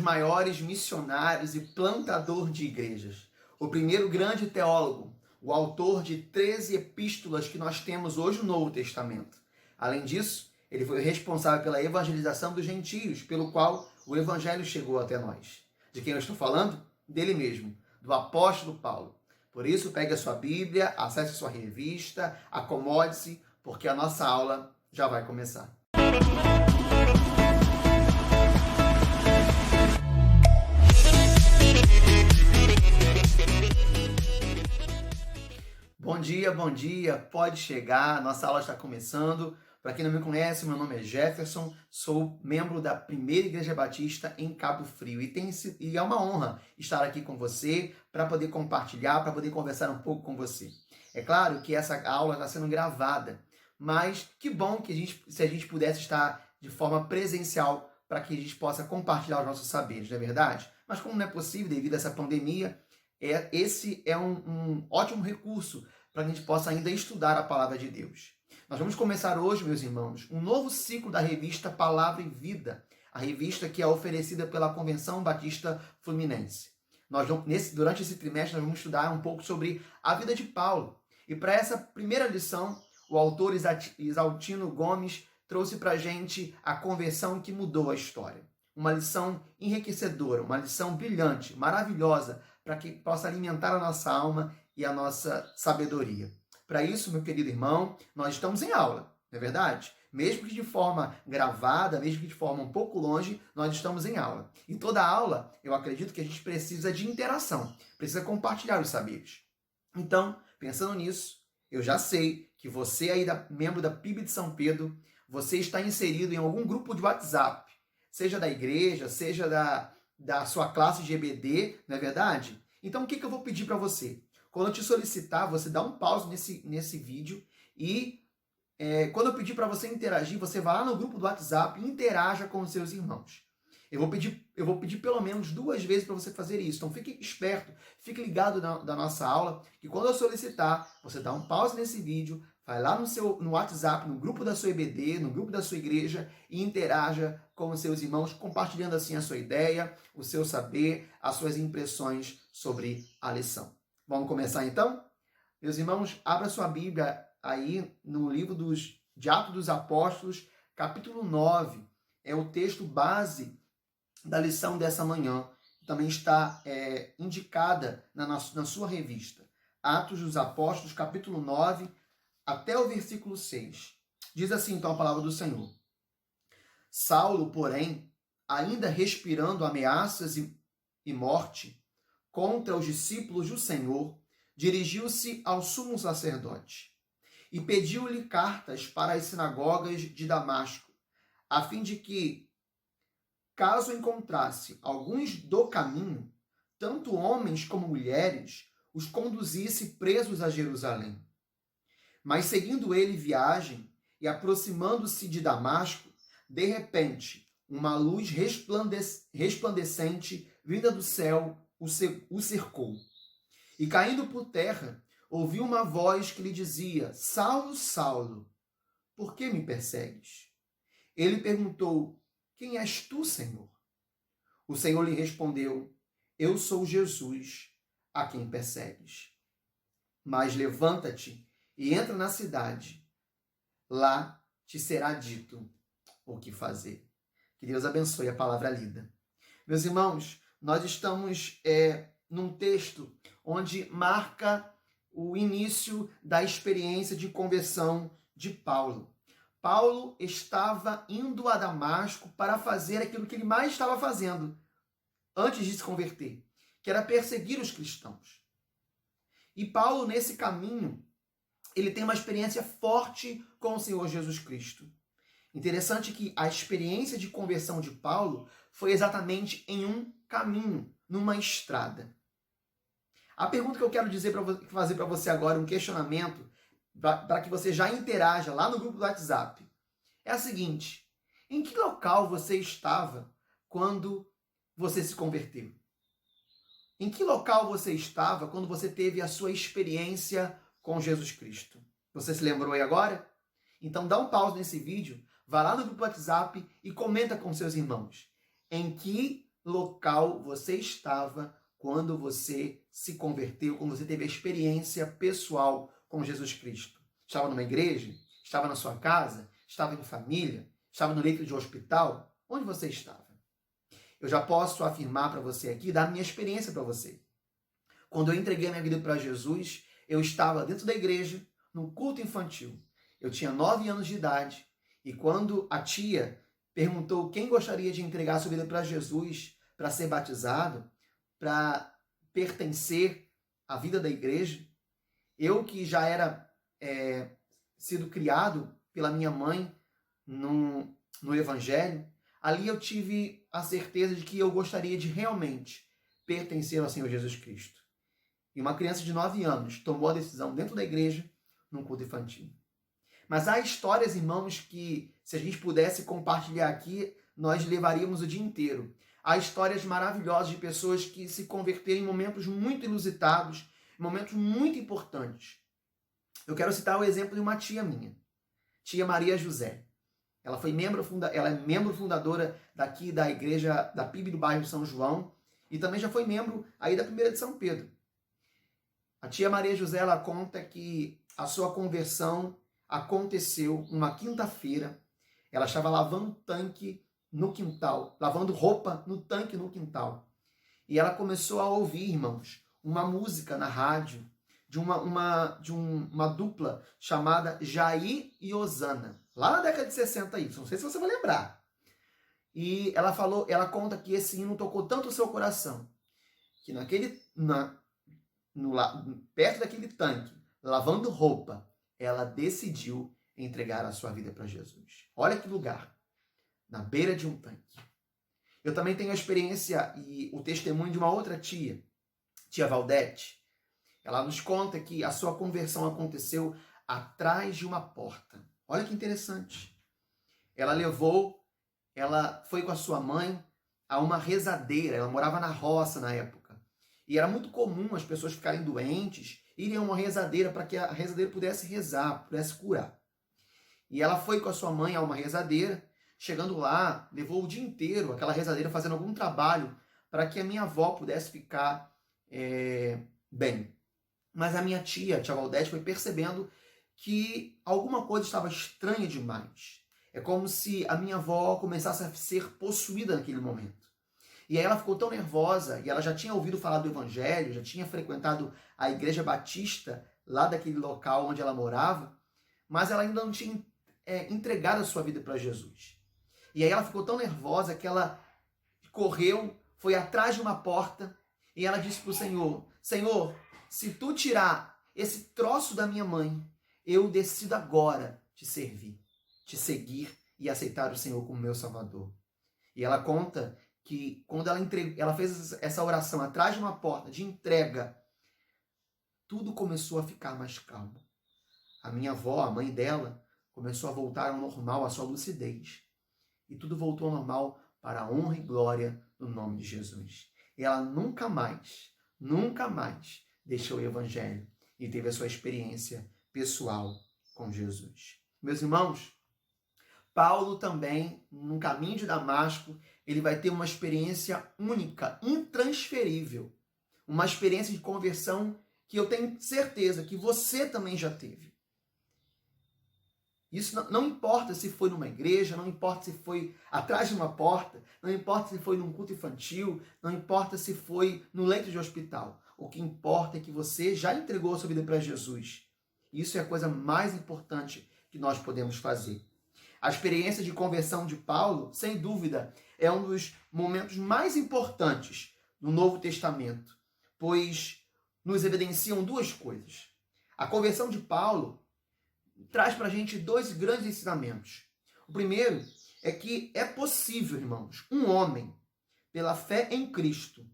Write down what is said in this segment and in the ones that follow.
maiores missionários e plantador de igrejas, o primeiro grande teólogo, o autor de 13 epístolas que nós temos hoje no Novo Testamento. Além disso, ele foi responsável pela evangelização dos gentios, pelo qual o evangelho chegou até nós. De quem eu estou falando? Dele mesmo, do apóstolo Paulo. Por isso, pegue a sua Bíblia, acesse a sua revista, acomode-se, porque a nossa aula já vai começar. Bom dia, pode chegar, nossa aula está começando. Para quem não me conhece, meu nome é Jefferson, sou membro da Primeira Igreja Batista em Cabo Frio e é uma honra estar aqui com você para poder compartilhar, para poder conversar um pouco com você. É claro que essa aula está sendo gravada, mas que bom que se a gente pudesse estar de forma presencial para que a gente possa compartilhar os nossos saberes, não é verdade? Mas como não é possível devido a essa pandemia, esse é um ótimo recurso para que a gente possa ainda estudar a Palavra de Deus. Nós vamos começar hoje, meus irmãos, um novo ciclo da revista Palavra e Vida, a revista que é oferecida pela Convenção Batista Fluminense. Durante esse trimestre, nós vamos estudar um pouco sobre a vida de Paulo. E para essa primeira lição, o autor Isaltino Gomes trouxe para a gente a conversão que mudou a história. Uma lição enriquecedora, uma lição brilhante, maravilhosa, para que possa alimentar a nossa alma e a nossa sabedoria. Para isso, meu querido irmão, nós estamos em aula, não é verdade? Mesmo que de forma gravada, mesmo que de forma um pouco longe, nós estamos em aula. E toda aula, eu acredito que a gente precisa de interação, precisa compartilhar os saberes. Então, pensando nisso, eu já sei que você aí, membro da PIB de São Pedro, você está inserido em algum grupo de WhatsApp, seja da igreja, seja da sua classe de EBD, não é verdade? Então, o que eu vou pedir para você? Quando eu te solicitar, você dá um pause nesse vídeo e quando eu pedir para você interagir, você vai lá no grupo do WhatsApp e interaja com os seus irmãos. Eu vou pedir pelo menos 2 vezes para você fazer isso. Então, fique esperto, fique ligado da nossa aula, que quando eu solicitar, você dá um pause nesse vídeo, vai lá no WhatsApp, no grupo da sua EBD, no grupo da sua igreja e interaja com os seus irmãos, compartilhando assim a sua ideia, o seu saber, as suas impressões sobre a lição. Vamos começar então? Meus irmãos, abra sua Bíblia aí no livro de Atos dos Apóstolos, capítulo 9. É o texto base da lição dessa manhã. Também está indicada na sua revista. Atos dos Apóstolos, capítulo 9, até o versículo 6. Diz assim então a palavra do Senhor. Saulo, porém, ainda respirando ameaças e morte contra os discípulos do Senhor, dirigiu-se ao sumo sacerdote e pediu-lhe cartas para as sinagogas de Damasco, a fim de que, caso encontrasse alguns do caminho, tanto homens como mulheres, os conduzisse presos a Jerusalém. Mas seguindo ele viagem e aproximando-se de Damasco, de repente, uma luz resplandecente vinda do céu o cercou. E caindo por terra, ouviu uma voz que lhe dizia: Saulo, Saulo, por que me persegues? Ele perguntou: Quem és tu, Senhor? O Senhor lhe respondeu: Eu sou Jesus, a quem persegues. Mas levanta-te e entra na cidade. Lá te será dito o que fazer. Que Deus abençoe a palavra lida. Meus irmãos, nós estamos num texto onde marca o início da experiência de conversão de Paulo. Paulo estava indo a Damasco para fazer aquilo que ele mais estava fazendo antes de se converter, que era perseguir os cristãos. E Paulo, nesse caminho, ele tem uma experiência forte com o Senhor Jesus Cristo. Interessante que a experiência de conversão de Paulo foi exatamente em um caminho, numa estrada. A pergunta que eu quero fazer para você agora, um questionamento, para que você já interaja lá no grupo do WhatsApp, é a seguinte: em que local você estava quando você se converteu? Em que local você estava quando você teve a sua experiência com Jesus Cristo? Você se lembrou aí agora? Então dá um pause nesse vídeo, vai lá no grupo do WhatsApp e comenta com seus irmãos. Em que local você estava quando você se converteu, quando você teve a experiência pessoal com Jesus Cristo? Estava numa igreja? Estava na sua casa? Estava em família? Estava no leito de um hospital? Onde você estava? Eu já posso afirmar para você aqui, dar minha experiência para você. Quando eu entreguei a minha vida para Jesus, eu estava dentro da igreja, num culto infantil. Eu tinha 9 anos de idade e quando a tia perguntou quem gostaria de entregar a sua vida para Jesus, para ser batizado, para pertencer à vida da igreja, eu que já era sido criado pela minha mãe no Evangelho, ali eu tive a certeza de que eu gostaria de realmente pertencer ao Senhor Jesus Cristo. E uma criança de 9 anos tomou a decisão dentro da igreja, num culto infantil. Mas há histórias, irmãos, que se a gente pudesse compartilhar aqui, nós levaríamos o dia inteiro. Há histórias maravilhosas de pessoas que se converteram em momentos muito inusitados, em momentos muito importantes. Eu quero citar o exemplo de uma tia minha, tia Maria José. Ela é membro fundadora daqui da igreja da PIB do bairro São João e também já foi membro aí da primeira de São Pedro. A tia Maria José, ela conta que a sua conversão aconteceu numa quinta-feira. Ela estava lavando tanque no quintal, lavando roupa no tanque no quintal. E ela começou a ouvir, irmãos, uma música na rádio de uma dupla chamada Jair e Osana, lá na década de 60 isso, não sei se você vai lembrar. E ela conta que esse hino tocou tanto o seu coração, que perto daquele tanque, lavando roupa, ela decidiu entregar a sua vida para Jesus. Olha que lugar, na beira de um tanque. Eu também tenho a experiência e o testemunho de uma outra tia Valdete. Ela nos conta que a sua conversão aconteceu atrás de uma porta. Olha que interessante. Ela foi com a sua mãe a uma rezadeira. Ela morava na roça na época. E era muito comum as pessoas ficarem doentes, irem a uma rezadeira para que a rezadeira pudesse rezar, pudesse curar. E ela foi com a sua mãe a uma rezadeira. Chegando lá, levou o dia inteiro aquela rezadeira fazendo algum trabalho para que a minha avó pudesse ficar bem. Mas a minha tia Valdete, foi percebendo que alguma coisa estava estranha demais. É como se a minha avó começasse a ser possuída naquele momento. E aí ela ficou tão nervosa, e ela já tinha ouvido falar do Evangelho, já tinha frequentado a Igreja Batista, lá daquele local onde ela morava, mas ela ainda não tinha entregado a sua vida para Jesus. E aí ela ficou tão nervosa que ela correu, foi atrás de uma porta, e ela disse para o Senhor: Senhor, se tu tirar esse troço da minha mãe, eu decido agora te servir, te seguir e aceitar o Senhor como meu Salvador. E ela conta que quando ela fez essa oração atrás de uma porta de entrega, tudo começou a ficar mais calmo. A minha avó, a mãe dela, começou a voltar ao normal, à sua lucidez. E tudo voltou ao normal para a honra e glória do nome de Jesus. E ela nunca mais deixou o Evangelho e teve a sua experiência pessoal com Jesus. Meus irmãos, Paulo também, no caminho de Damasco, ele vai ter uma experiência única, intransferível. Uma experiência de conversão que eu tenho certeza que você também já teve. Isso não importa se foi numa igreja, não importa se foi atrás de uma porta, não importa se foi num culto infantil, não importa se foi no leito de hospital. O que importa é que você já entregou a sua vida para Jesus. Isso é a coisa mais importante que nós podemos fazer. A experiência de conversão de Paulo, sem dúvida, é um dos momentos mais importantes do Novo Testamento, pois nos evidenciam duas coisas. A conversão de Paulo traz para a gente dois grandes ensinamentos. O primeiro é que é possível, irmãos, um homem, pela fé em Cristo,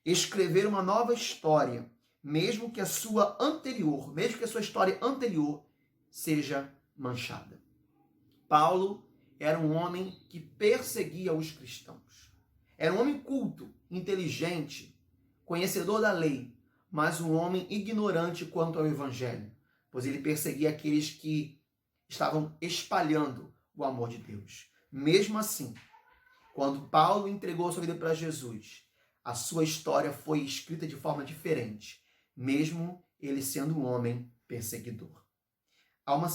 escrever uma nova história, mesmo que a sua história anterior seja manchada. Paulo era um homem que perseguia os cristãos. Era um homem culto, inteligente, conhecedor da lei, mas um homem ignorante quanto ao Evangelho, pois ele perseguia aqueles que estavam espalhando o amor de Deus. Mesmo assim, Quando Paulo entregou a sua vida para Jesus, a sua história foi escrita de forma diferente, mesmo ele sendo um homem perseguidor. Há uma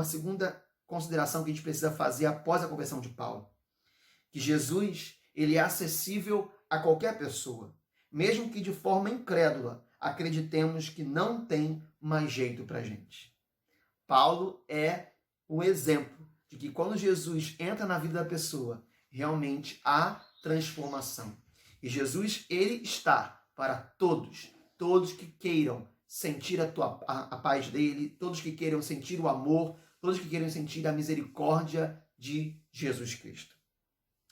segunda consideração que a gente precisa fazer após a conversão de Paulo, que Jesus ele é acessível a qualquer pessoa, mesmo que de forma incrédula acreditemos que não tem mais jeito para a gente. Paulo é o exemplo de que quando Jesus entra na vida da pessoa, realmente há transformação. E Jesus, ele está para todos que queiram sentir a paz dele, todos que queiram sentir o amor, todos que queiram sentir a misericórdia de Jesus Cristo.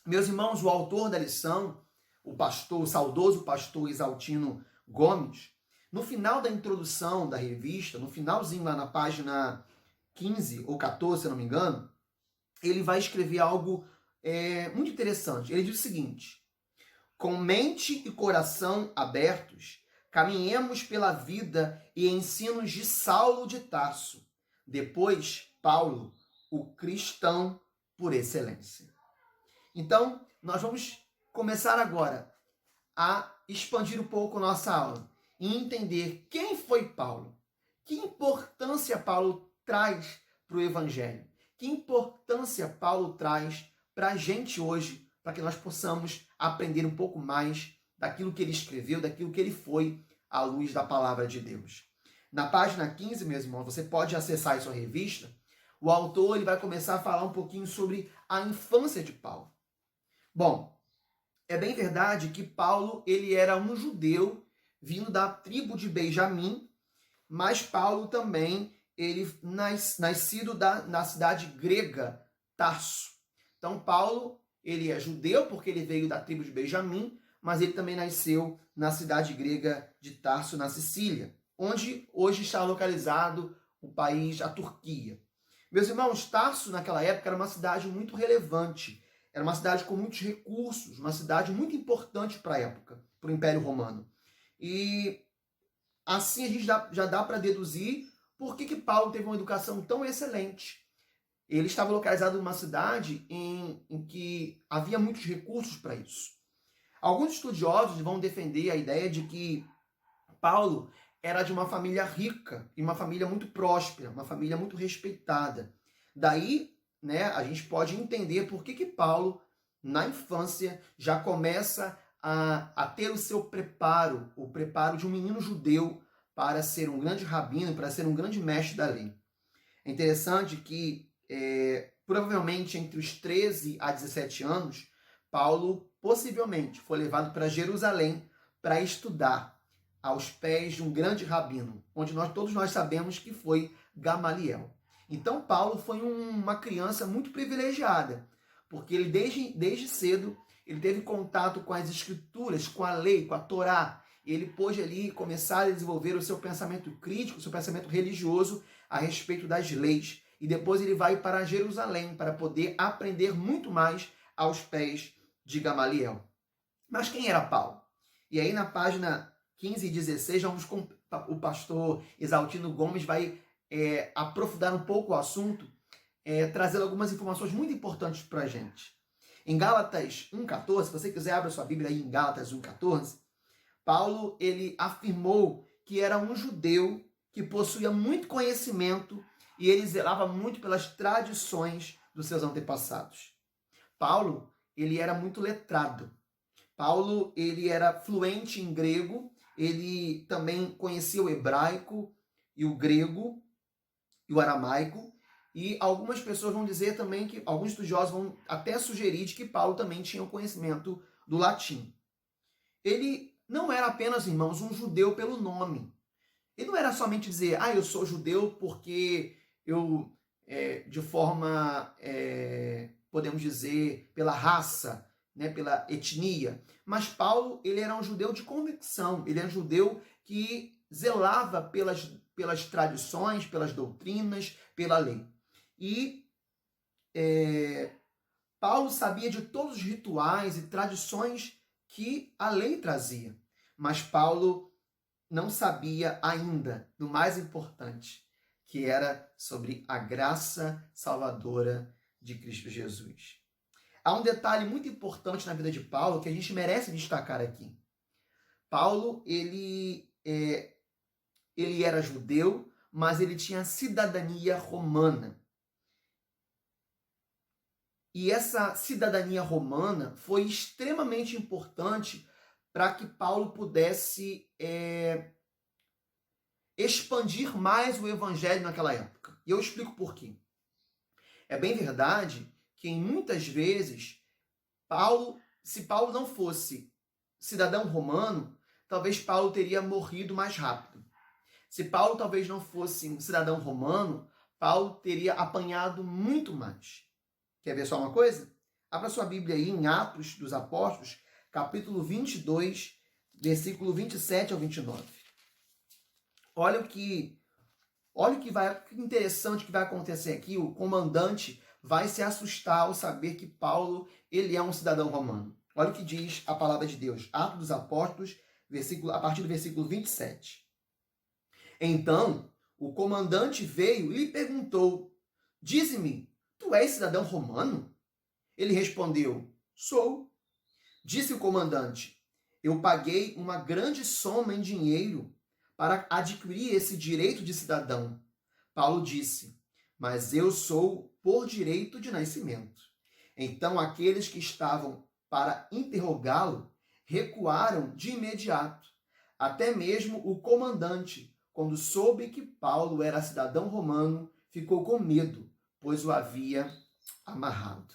Meus irmãos, o autor da lição, o saudoso pastor Exaltino Gomes, no final da introdução da revista, no finalzinho lá na página 15 ou 14, se eu não me engano, ele vai escrever algo muito interessante. Ele diz o seguinte: com mente e coração abertos, caminhemos pela vida e ensinos de Saulo de Tarso, depois Paulo, o cristão por excelência. Então, nós vamos começar agora a expandir um pouco nossa aula e entender quem foi Paulo, que importância Paulo traz para o Evangelho, que importância Paulo traz para a gente hoje, para que nós possamos aprender um pouco mais daquilo que ele escreveu, daquilo que ele foi à luz da palavra de Deus. Na página 15, meus irmãos, você pode acessar a sua revista, o autor ele vai começar a falar um pouquinho sobre a infância de Paulo. Bom, é bem verdade que Paulo ele era um judeu vindo da tribo de Benjamim, mas Paulo também ele nascido na cidade grega Tarso. Então Paulo ele é judeu porque ele veio da tribo de Benjamim, mas ele também nasceu na cidade grega de Tarso, na Sicília, onde hoje está localizado o país, a Turquia. Meus irmãos, Tarso naquela época era uma cidade muito relevante. Era uma cidade com muitos recursos, uma cidade muito importante para a época, para o Império Romano. E assim a gente já dá para deduzir por que Paulo teve uma educação tão excelente. Ele estava localizado numa cidade em que havia muitos recursos para isso. Alguns estudiosos vão defender a ideia de que Paulo era de uma família rica e uma família muito próspera, uma família muito respeitada. Daí, a gente pode entender por que Paulo, na infância, já começa a ter o seu preparo, o preparo de um menino judeu para ser um grande rabino, para ser um grande mestre da lei. É interessante que, provavelmente, entre os 13 a 17 anos, Paulo possivelmente foi levado para Jerusalém para estudar aos pés de um grande rabino, onde todos nós sabemos que foi Gamaliel. Então Paulo foi uma criança muito privilegiada, porque ele desde cedo ele teve contato com as escrituras, com a lei, com a Torá. Ele pôde ali começar a desenvolver o seu pensamento crítico, o seu pensamento religioso a respeito das leis. E depois ele vai para Jerusalém para poder aprender muito mais aos pés de Gamaliel. Mas quem era Paulo? E aí na página 15 e 16, o pastor Exaltino Gomes vai aprofundar um pouco o assunto, trazendo algumas informações muito importantes para a gente. Em Gálatas 1,14, se você quiser abra sua Bíblia aí em Gálatas 1,14, Paulo ele afirmou que era um judeu que possuía muito conhecimento e ele zelava muito pelas tradições dos seus antepassados. Paulo ele era muito letrado. Paulo ele era fluente em grego, ele também conhecia o hebraico e o grego e o aramaico, e algumas pessoas vão dizer também que, alguns estudiosos vão até sugerir de que Paulo também tinha o conhecimento do latim. Ele não era apenas, irmãos, um judeu pelo nome. Ele não era somente dizer, eu sou judeu porque eu, de forma, podemos dizer, pela raça, pela etnia. Mas Paulo, ele era um judeu de convicção, ele era um judeu que zelava pelas tradições, pelas doutrinas, pela lei. E Paulo sabia de todos os rituais e tradições que a lei trazia. Mas Paulo não sabia ainda do mais importante, que era sobre a graça salvadora de Cristo Jesus. há um detalhe muito importante na vida de Paulo que a gente merece destacar aqui. Paulo, ele era judeu, mas ele tinha cidadania romana. E essa cidadania romana foi extremamente importante para que Paulo pudesse expandir mais o evangelho naquela época. E eu explico por quê. É bem verdade que em muitas vezes, se Paulo não fosse cidadão romano, talvez Paulo teria morrido mais rápido. Se Paulo talvez não fosse um cidadão romano, Paulo teria apanhado muito mais. Quer ver só uma coisa? Abra sua Bíblia aí em Atos dos Apóstolos, capítulo 22, versículo 27 ao 29. Olha o que interessante que vai acontecer aqui. O comandante vai se assustar ao saber que Paulo ele é um cidadão romano. Olha o que diz a palavra de Deus. Atos dos Apóstolos, a partir do versículo 27. Então, o comandante veio e lhe perguntou: dize-me, tu és cidadão romano? Ele respondeu: sou. Disse o comandante: eu paguei uma grande soma em dinheiro para adquirir esse direito de cidadão. Paulo disse: mas eu sou por direito de nascimento. Então aqueles que estavam para interrogá-lo recuaram de imediato. Até mesmo o comandante, quando soube que Paulo era cidadão romano, ficou com medo, pois o havia amarrado.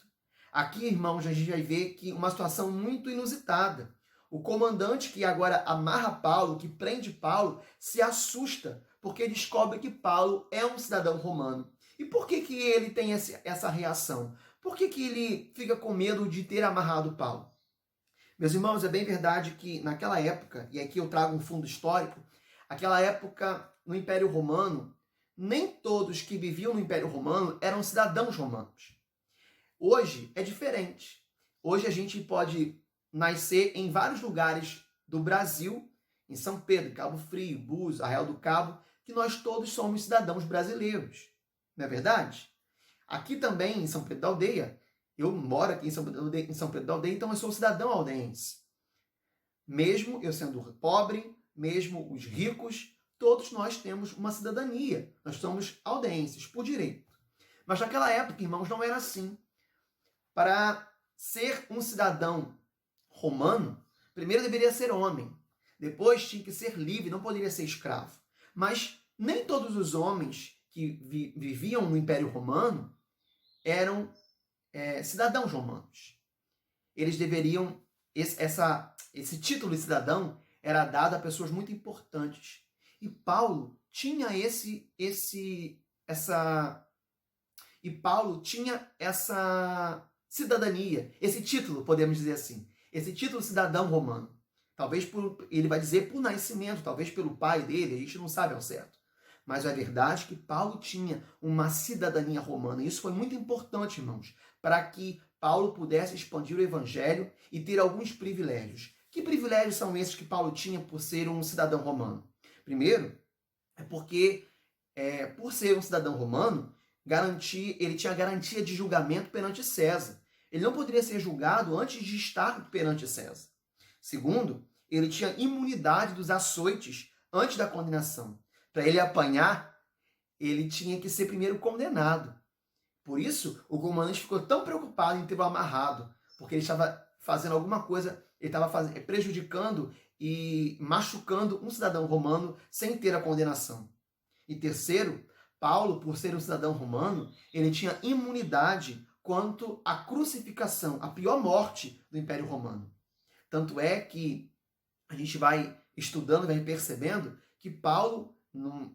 Aqui, irmãos, a gente vai ver que uma situação muito inusitada. O comandante que agora amarra Paulo, que prende Paulo, se assusta, porque descobre que Paulo é um cidadão romano. E por que ele tem essa reação? Por que ele fica com medo de ter amarrado Paulo? Meus irmãos, é bem verdade que naquela época, e aqui eu trago um fundo histórico, aquela época no Império Romano, nem todos que viviam no Império Romano eram cidadãos romanos. Hoje é diferente. Hoje a gente pode nascer em vários lugares do Brasil, em São Pedro, Cabo Frio, Búzios, Arraial do Cabo, que nós todos somos cidadãos brasileiros. Não é verdade? Aqui também, em São Pedro da Aldeia, eu moro aqui em São Pedro da Aldeia, então eu sou cidadão aldeense. Mesmo eu sendo pobre, mesmo os ricos, todos nós temos uma cidadania. Nós somos aldeenses, por direito. Mas naquela época, irmãos, não era assim. Para ser um cidadão romano, primeiro deveria ser homem. Depois tinha que ser livre, não poderia ser escravo. Mas nem todos os homens que viviam no Império Romano eram cidadãos romanos. Eles deveriam... Esse título de cidadão era dado a pessoas muito importantes. E Paulo tinha essa cidadania, esse título, podemos dizer assim, esse título de cidadão romano. Talvez ele vai dizer por nascimento, talvez pelo pai dele, a gente não sabe ao certo. Mas é verdade que Paulo tinha uma cidadania romana. Isso foi muito importante, irmãos, para que Paulo pudesse expandir o evangelho e ter alguns privilégios. Que privilégios são esses que Paulo tinha por ser um cidadão romano? Primeiro, é porque, por ser um cidadão romano, ele tinha garantia de julgamento perante César. Ele não poderia ser julgado antes de estar perante César. Segundo, ele tinha imunidade dos açoites antes da condenação. Para ele apanhar, ele tinha que ser primeiro condenado. Por isso, o comandante ficou tão preocupado em tê-lo amarrado, porque ele estava fazendo alguma coisa, ele estava prejudicando e machucando um cidadão romano sem ter a condenação. E terceiro, Paulo, por ser um cidadão romano, ele tinha imunidade quanto à crucificação, a pior morte do Império Romano. Tanto é que a gente vai estudando, vai percebendo que Paulo,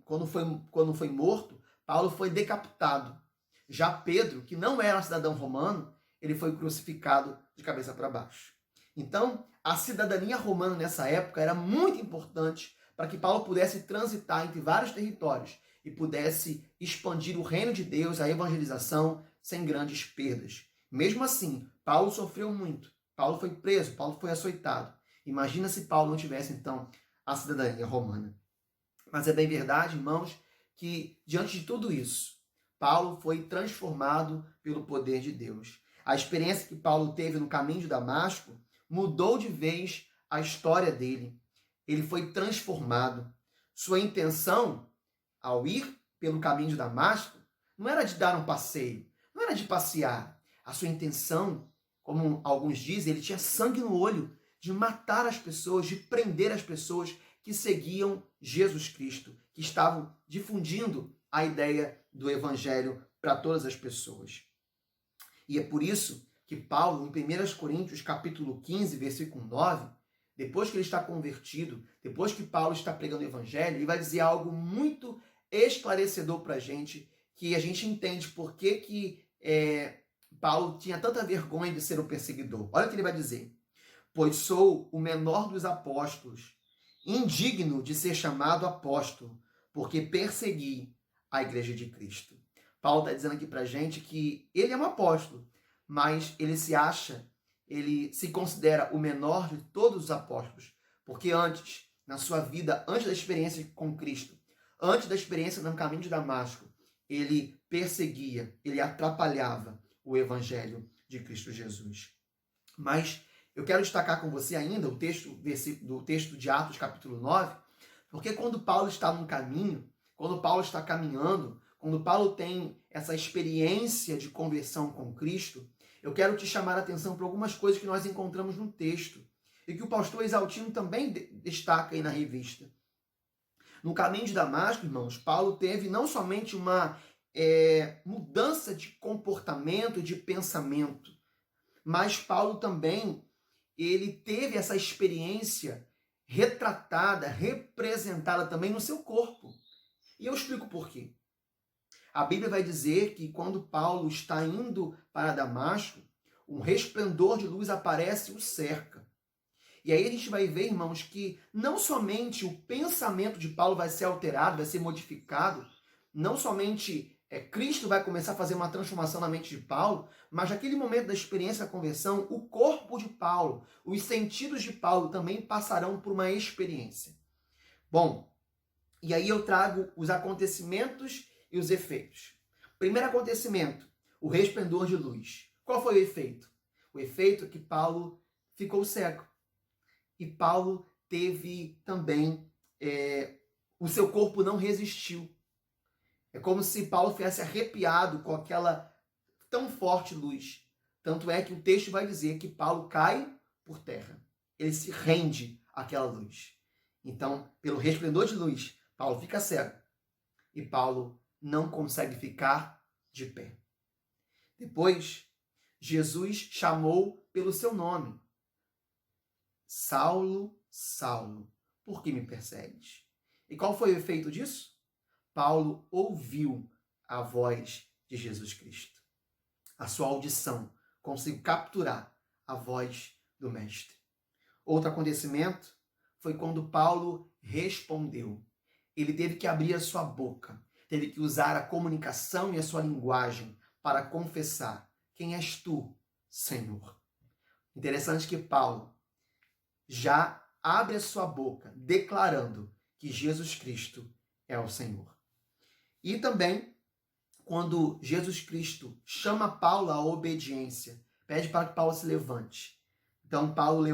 quando foi morto, Paulo foi decapitado. Já Pedro, que não era um cidadão romano, ele foi crucificado de cabeça para baixo. Então, a cidadania romana nessa época era muito importante para que Paulo pudesse transitar entre vários territórios e pudesse expandir o reino de Deus, a evangelização, sem grandes perdas. Mesmo assim, Paulo sofreu muito. Paulo foi preso, Paulo foi açoitado. Imagina se Paulo não tivesse, então, a cidadania romana. Mas é bem verdade, irmãos, que diante de tudo isso, Paulo foi transformado pelo poder de Deus. A experiência que Paulo teve no caminho de Damasco mudou de vez a história dele. Ele foi transformado. Sua intenção, ao ir pelo caminho de Damasco, não era de dar um passeio, não era de passear. A sua intenção, como alguns dizem, ele tinha sangue no olho, de matar as pessoas, de prender as pessoas que seguiam Jesus Cristo, que estavam difundindo a ideia do evangelho para todas as pessoas. E é por isso que Paulo, em 1 Coríntios capítulo 15, versículo 9, depois que ele está convertido, depois que Paulo está pregando o evangelho, ele vai dizer algo muito esclarecedor para a gente entende por que Paulo tinha tanta vergonha de ser o perseguidor. Olha o que ele vai dizer. Pois sou o menor dos apóstolos, indigno de ser chamado apóstolo, porque persegui a igreja de Cristo. Paulo está dizendo aqui para a gente que ele é um apóstolo, mas ele se considera o menor de todos os apóstolos, porque antes, na sua vida, antes da experiência com Cristo, antes da experiência no caminho de Damasco, ele perseguia, ele atrapalhava o evangelho de Cristo Jesus. Mas eu quero destacar com você ainda o texto de Atos capítulo 9, porque quando Paulo está no caminho, quando Paulo está caminhando, quando Paulo tem essa experiência de conversão com Cristo, eu quero te chamar a atenção para algumas coisas que nós encontramos no texto e que o pastor Exaltino também destaca aí na revista. No caminho de Damasco, irmãos, Paulo teve não somente uma mudança de comportamento, de pensamento, mas Paulo também ele teve essa experiência retratada, representada também no seu corpo. E eu explico por quê. A Bíblia vai dizer que quando Paulo está indo para Damasco, um resplendor de luz aparece e o cerca. E aí a gente vai ver, irmãos, que não somente o pensamento de Paulo vai ser alterado, vai ser modificado, não somente Cristo vai começar a fazer uma transformação na mente de Paulo, mas naquele momento da experiência da conversão, o corpo de Paulo, os sentidos de Paulo também passarão por uma experiência. Bom, e aí eu trago os acontecimentos e os efeitos. Primeiro acontecimento, o resplendor de luz. Qual foi o efeito? O efeito é que Paulo ficou cego. E Paulo teve também, o seu corpo não resistiu. É como se Paulo tivesse arrepiado com aquela tão forte luz. Tanto é que o texto vai dizer que Paulo cai por terra. Ele se rende àquela luz. Então, pelo resplendor de luz, Paulo fica cego. E Paulo não consegue ficar de pé. Depois, Jesus chamou pelo seu nome. Saulo, Saulo, por que me persegues? E qual foi o efeito disso? Paulo ouviu a voz de Jesus Cristo. A sua audição conseguiu capturar a voz do Mestre. Outro acontecimento foi quando Paulo respondeu. Ele teve que abrir a sua boca, teve que usar a comunicação e a sua linguagem para confessar: quem és tu, Senhor? Interessante que Paulo já abre a sua boca declarando que Jesus Cristo é o Senhor. E também, quando Jesus Cristo chama Paulo à obediência, pede para que Paulo se levante. Então Paulo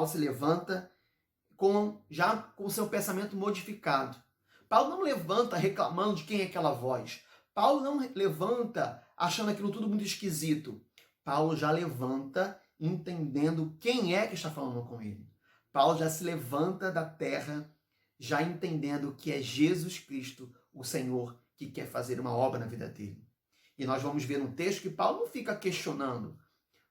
se levanta já com o seu pensamento modificado. Paulo não levanta reclamando de quem é aquela voz. Paulo não levanta achando aquilo tudo muito esquisito. Paulo já levanta entendendo quem é que está falando com ele. Paulo já se levanta da terra já entendendo que é Jesus Cristo, o Senhor, que quer fazer uma obra na vida dele. E nós vamos ver no texto que Paulo não fica questionando.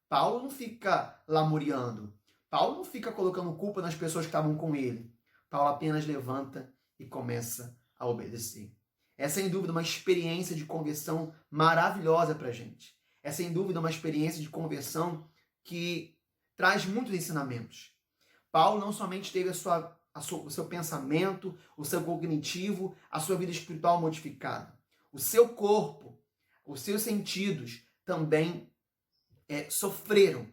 Paulo não fica lamuriando. Paulo não fica colocando culpa nas pessoas que estavam com ele. Paulo apenas levanta e começa a obedecer. É sem dúvida uma experiência de conversão maravilhosa para a gente. É sem dúvida uma experiência de conversão que traz muitos ensinamentos. Paulo não somente teve o seu pensamento, o seu cognitivo, a sua vida espiritual modificada. O seu corpo, os seus sentidos também sofreram,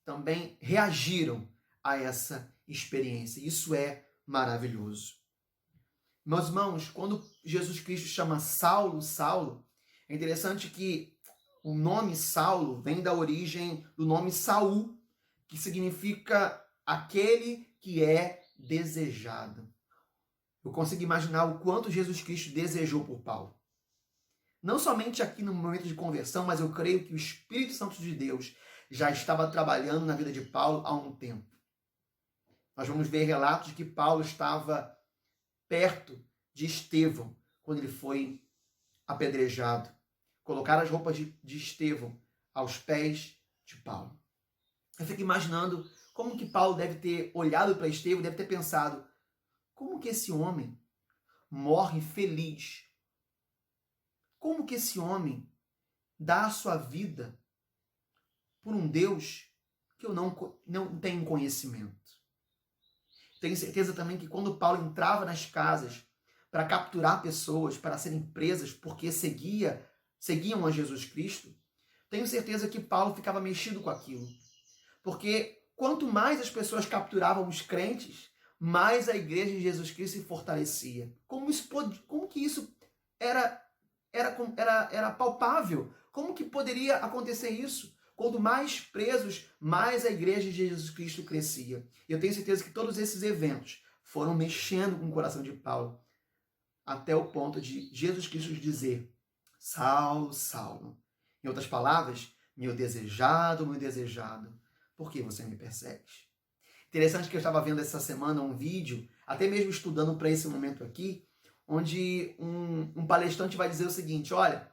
também reagiram a essa experiência. Isso é maravilhoso. Meus irmãos, quando Jesus Cristo chama Saulo, Saulo, é interessante que o nome Saulo vem da origem do nome Saul, que significa aquele que é desejado. Eu consigo imaginar o quanto Jesus Cristo desejou por Paulo. Não somente aqui no momento de conversão, mas eu creio que o Espírito Santo de Deus já estava trabalhando na vida de Paulo há um tempo. Nós vamos ver relatos de que Paulo estava perto de Estevão quando ele foi apedrejado. Colocaram as roupas de Estevão aos pés de Paulo. Eu fico imaginando como que Paulo deve ter olhado para Estevão, deve ter pensado, como que esse homem morre feliz? Como que esse homem dá a sua vida por um Deus que eu não tenho conhecimento? Tenho certeza também que quando Paulo entrava nas casas para capturar pessoas, para serem presas porque seguiam a Jesus Cristo, tenho certeza que Paulo ficava mexido com aquilo. Porque quanto mais as pessoas capturavam os crentes, mais a igreja de Jesus Cristo se fortalecia. Como que isso era palpável? Como que poderia acontecer isso? Quanto mais presos, mais a igreja de Jesus Cristo crescia. Eu tenho certeza que todos esses eventos foram mexendo com o coração de Paulo, até o ponto de Jesus Cristo dizer, Saulo, Saulo. Em outras palavras, meu desejado, por que você me persegue? Interessante que eu estava vendo essa semana um vídeo, até mesmo estudando para esse momento aqui, onde um palestrante vai dizer o seguinte, olha,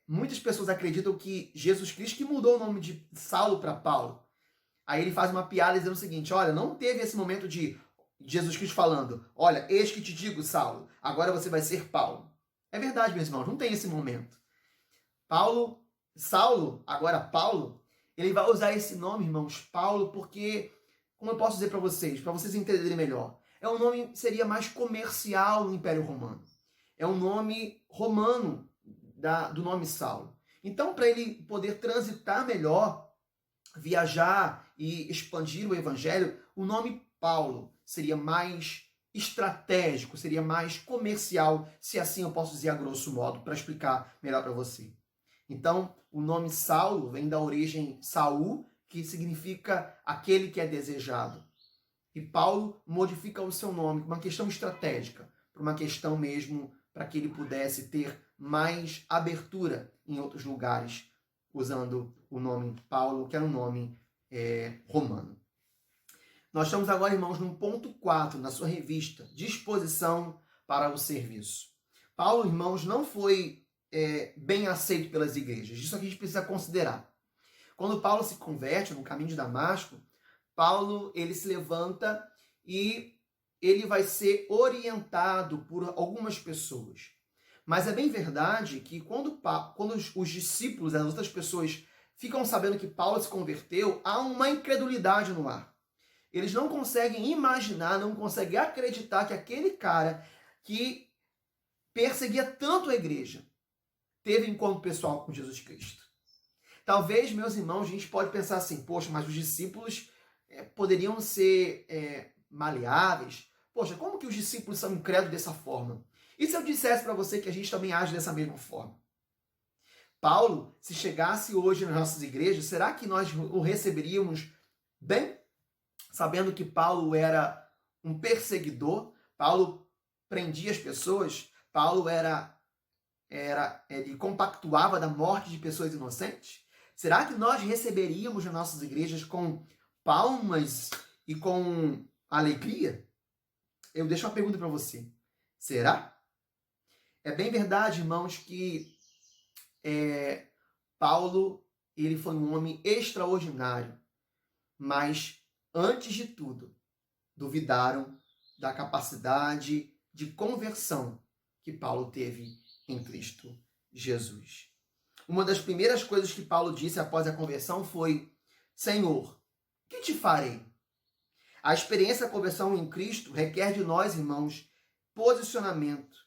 muitas pessoas acreditam que Jesus Cristo que mudou o nome de Saulo para Paulo. Aí ele faz uma piada dizendo o seguinte, olha, não teve esse momento de Jesus Cristo falando, olha, eis que te digo, Saulo, agora você vai ser Paulo. É verdade, meus irmãos, não tem esse momento. Saulo, agora Paulo, ele vai usar esse nome, irmãos, Paulo, porque, como eu posso dizer para vocês entenderem melhor, é um nome que seria mais comercial no Império Romano. É um nome romano do nome Saulo. Então, para ele poder transitar melhor, viajar e expandir o evangelho, o nome Paulo seria mais estratégico, seria mais comercial, se assim eu posso dizer a grosso modo, para explicar melhor para você. Então, o nome Saulo vem da origem Saul, que significa aquele que é desejado. E Paulo modifica o seu nome por uma questão estratégica, por uma questão mesmo para que ele pudesse ter mais abertura em outros lugares, usando o nome Paulo, que era um nome romano. Nós estamos agora, irmãos, no ponto 4, na sua revista, Disposição para o Serviço. Paulo, irmãos, não foi bem aceito pelas igrejas. Isso aqui a gente precisa considerar. Quando Paulo se converte no caminho de Damasco, Paulo ele se levanta e ele vai ser orientado por algumas pessoas. Mas é bem verdade que quando os discípulos, as outras pessoas, ficam sabendo que Paulo se converteu, há uma incredulidade no ar. Eles não conseguem imaginar, não conseguem acreditar que aquele cara que perseguia tanto a igreja teve encontro pessoal com Jesus Cristo. Talvez, meus irmãos, a gente pode pensar assim, poxa, mas os discípulos poderiam ser maleáveis. Poxa, como que os discípulos são incrédulos dessa forma? E se eu dissesse para você que a gente também age dessa mesma forma? Paulo, se chegasse hoje nas nossas igrejas, será que nós o receberíamos bem? Sabendo que Paulo era um perseguidor, Paulo prendia as pessoas, Paulo ele compactuava da morte de pessoas inocentes? Será que nós receberíamos nas nossas igrejas com palmas e com alegria? Eu deixo uma pergunta para você. Será? É bem verdade, irmãos, que Paulo ele foi um homem extraordinário, mas, antes de tudo, duvidaram da capacidade de conversão que Paulo teve em Cristo Jesus. Uma das primeiras coisas que Paulo disse após a conversão foi: Senhor, que te farei? A experiência da conversão em Cristo requer de nós, irmãos, posicionamento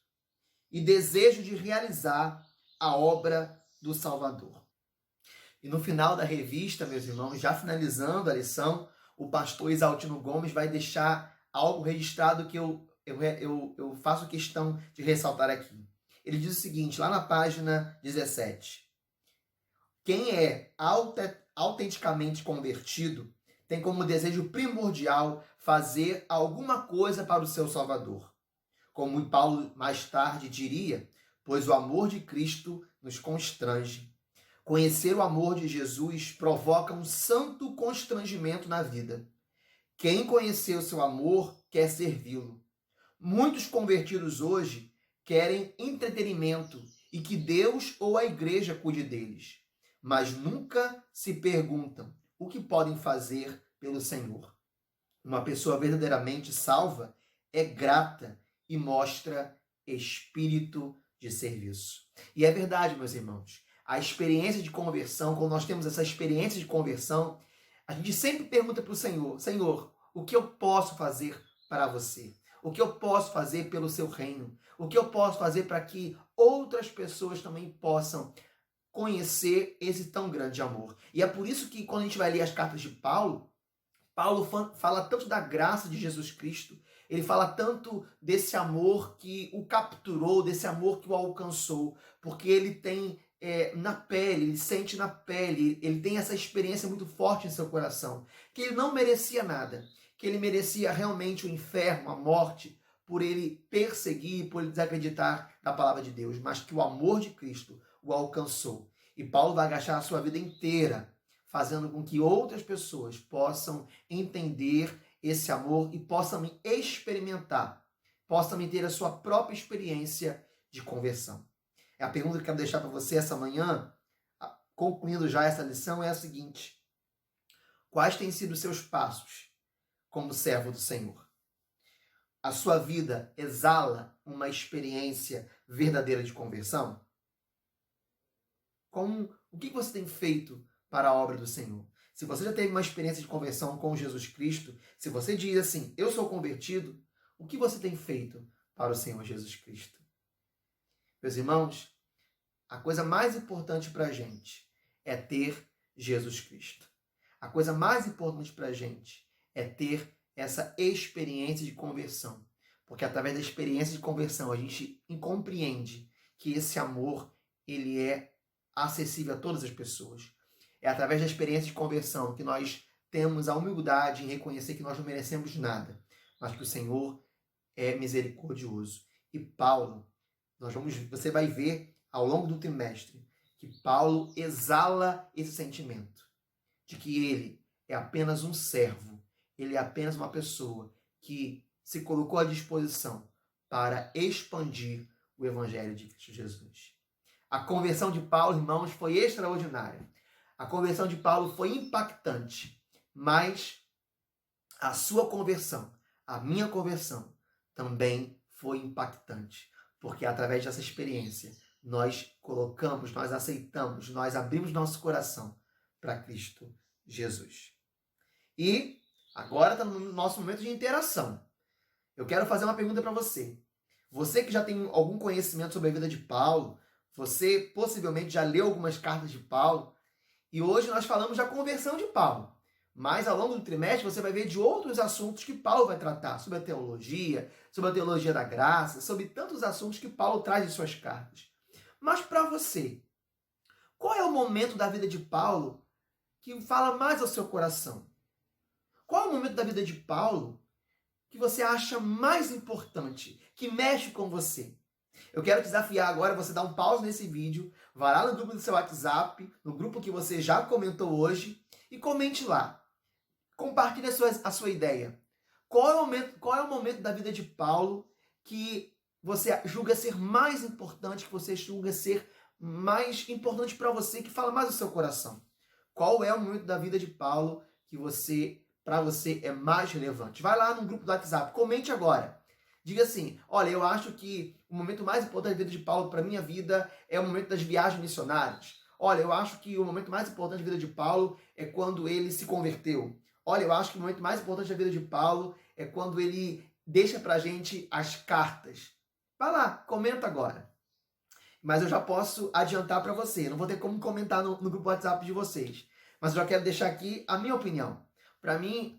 e desejo de realizar a obra do Salvador. E no final da revista, meus irmãos, já finalizando a lição, o pastor Isaltino Gomes vai deixar algo registrado que eu faço questão de ressaltar aqui. Ele diz o seguinte, lá na página 17. Quem é autenticamente convertido tem como desejo primordial fazer alguma coisa para o seu Salvador. Como Paulo mais tarde diria, pois o amor de Cristo nos constrange. Conhecer o amor de Jesus provoca um santo constrangimento na vida. Quem conheceu seu amor quer servi-lo. Muitos convertidos hoje querem entretenimento e que Deus ou a igreja cuide deles, mas nunca se perguntam o que podem fazer pelo Senhor. Uma pessoa verdadeiramente salva é grata e mostra espírito de serviço. E é verdade, meus irmãos, a experiência de conversão, quando nós temos essa experiência de conversão, a gente sempre pergunta para o Senhor, Senhor, o que eu posso fazer para você? O que eu posso fazer pelo seu reino? O que eu posso fazer para que outras pessoas também possam conhecer esse tão grande amor? E é por isso que quando a gente vai ler as cartas de Paulo, Paulo fala tanto da graça de Jesus Cristo, ele fala tanto desse amor que o capturou, desse amor que o alcançou, porque ele tem na pele, ele sente na pele, ele tem essa experiência muito forte em seu coração, que ele não merecia nada, que ele merecia realmente o inferno, a morte, por ele perseguir, por ele desacreditar na palavra de Deus, mas que o amor de Cristo o alcançou. E Paulo vai gastar a sua vida inteira fazendo com que outras pessoas possam entender esse amor e possam experimentar, possam ter a sua própria experiência de conversão. A pergunta que eu quero deixar para você essa manhã, concluindo já essa lição, é a seguinte: quais têm sido os seus passos como servo do Senhor? A sua vida exala uma experiência verdadeira de conversão? O que você tem feito para a obra do Senhor? Se você já teve uma experiência de conversão com Jesus Cristo, se você diz assim, eu sou convertido, o que você tem feito para o Senhor Jesus Cristo? Meus irmãos, a coisa mais importante para a gente é ter Jesus Cristo. A coisa mais importante para a gente é ter essa experiência de conversão. Porque através da experiência de conversão a gente compreende que esse amor ele é acessível a todas as pessoas. É através da experiência de conversão que nós temos a humildade em reconhecer que nós não merecemos nada, mas que o Senhor é misericordioso. E Paulo, você vai ver ao longo do trimestre que Paulo exala esse sentimento de que ele é apenas um servo, ele é apenas uma pessoa que se colocou à disposição para expandir o Evangelho de Cristo Jesus. A conversão de Paulo, irmãos, foi extraordinária. A conversão de Paulo foi impactante, mas a sua conversão, a minha conversão, também foi impactante, porque através dessa experiência nós colocamos, nós aceitamos, nós abrimos nosso coração para Cristo Jesus. E agora está no nosso momento de interação. Eu quero fazer uma pergunta para você. Você que já tem algum conhecimento sobre a vida de Paulo, você possivelmente já leu algumas cartas de Paulo, e hoje nós falamos da conversão de Paulo. Mas ao longo do trimestre você vai ver de outros assuntos que Paulo vai tratar, sobre a teologia da graça, sobre tantos assuntos que Paulo traz em suas cartas. Mas para você, qual é o momento da vida de Paulo que fala mais ao seu coração? Qual é o momento da vida de Paulo que você acha mais importante, que mexe com você? Eu quero te desafiar agora você dar um pause nesse vídeo, vá lá no grupo do seu WhatsApp, no grupo que você já comentou hoje, e comente lá. Compartilhe a sua ideia. Qual é o momento da vida de Paulo que você julga ser mais importante, que você julga ser mais importante para você, que fala mais do seu coração? Qual é o momento da vida de Paulo que para você é mais relevante? Vai lá no grupo do WhatsApp, comente agora. Diga assim, olha, eu acho que o momento mais importante da vida de Paulo para a minha vida é o momento das viagens missionárias. Olha, eu acho que o momento mais importante da vida de Paulo é quando ele se converteu. Olha, eu acho que o momento mais importante da vida de Paulo é quando ele deixa pra gente as cartas. Vai lá, comenta agora. Mas eu já posso adiantar para você, não vou ter como comentar no grupo WhatsApp de vocês. Mas eu já quero deixar aqui a minha opinião. Para mim,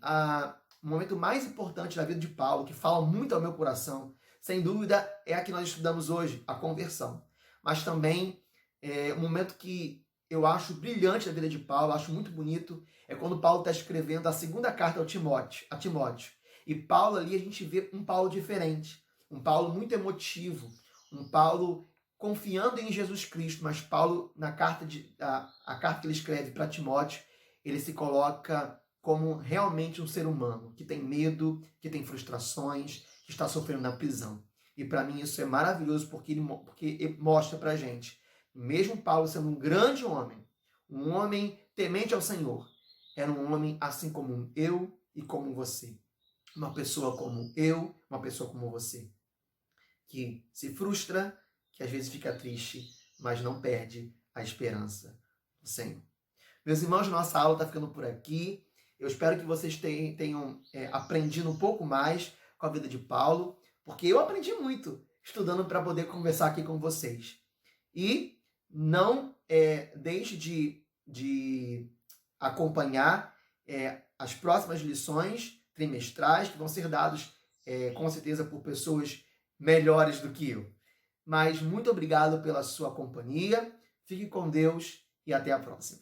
o momento mais importante da vida de Paulo, que fala muito ao meu coração, sem dúvida, é a que nós estudamos hoje, a conversão. Mas também é um momento que eu acho brilhante da vida de Paulo, acho muito bonito, é quando Paulo está escrevendo a segunda carta a Timóteo. E Paulo ali a gente vê um Paulo diferente, um Paulo muito emotivo, um Paulo confiando em Jesus Cristo, mas Paulo, na carta a carta que ele escreve para Timóteo, ele se coloca como realmente um ser humano, que tem medo, que tem frustrações, que está sofrendo na prisão. E para mim isso é maravilhoso, porque ele mostra para a gente, mesmo Paulo sendo um grande homem, um homem temente ao Senhor, era um homem assim como eu e como você. Uma pessoa como eu, uma pessoa como você, que se frustra, que às vezes fica triste, mas não perde a esperança do Senhor. Meus irmãos, nossa aula está ficando por aqui. Eu espero que vocês tenham aprendido um pouco mais com a vida de Paulo, porque eu aprendi muito estudando para poder conversar aqui com vocês. E não deixe de acompanhar as próximas lições trimestrais, que vão ser dados com certeza por pessoas melhores do que eu. Mas muito obrigado pela sua companhia. Fique com Deus e até a próxima.